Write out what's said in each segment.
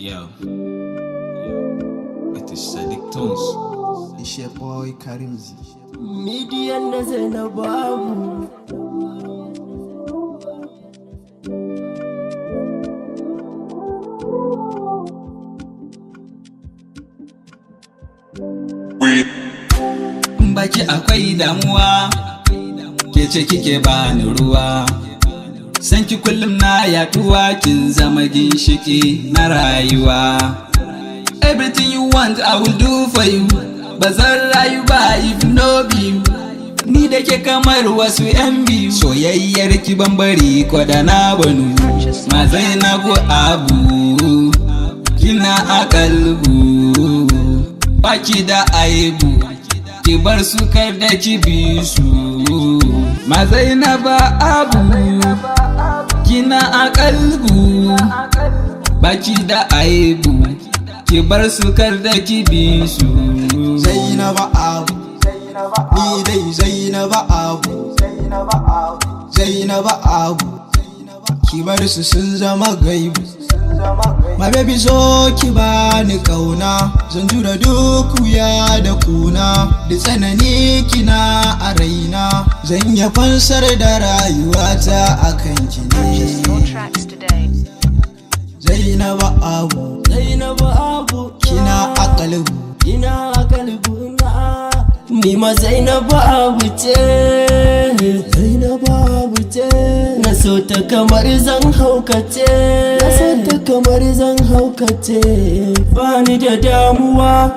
Yo, it is sadeeq toonz. It's your boy Kareemzy. Median na zainabu. Baki akwai damuwa, ke ce kike bani ruwa. Sanki kullum na yaduwa, kin zama ginshiki na rayuwa. Everything you want I will do for you. Bazan rayu ba if no be you. Ni da ke kamar wasu yan biyu. Soyayyar ki ban bari ko da na banu. Ma zainabu abu, kina a kalbu. Baki da aibu, ki bar su kar da ki bi su. Ma zainabu abu, kina a kalbu. Baki da aibu, ki bar su kar da ki bi su. Zainabu abu, ni dai Zainabu abu, Zainabu abu, ki bar su sun zama gaibu. My baby zo ki bani kauna, zan jura duk wuya da kuna, da tsanani kina a raina, zan ya fansar da rayuwata akan ki ne. Zainabu abu, Zainabu abu, kina a kalbu, kina a kalbu na. Ni ma Zainabu abu ce, Zainabu abu ce. Na so ta kamar zan haukace, na so ta kamar zan haukace. Bani da damuwa,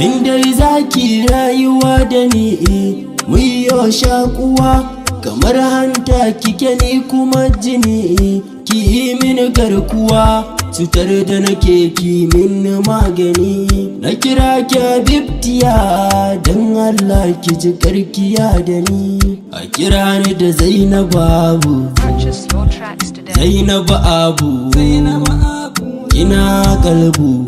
inda zaki rayuwa da ni, muyo shakuwa. Kamar hanta kike ni kuma jini, ki yi mini garkuwa. Cutar da nake ki min magani. Na kira ki bibtiya, don Allah ki ji karkiya da ni. A kira ni da Zainabu abu, Zainabu abu, kina kalbu.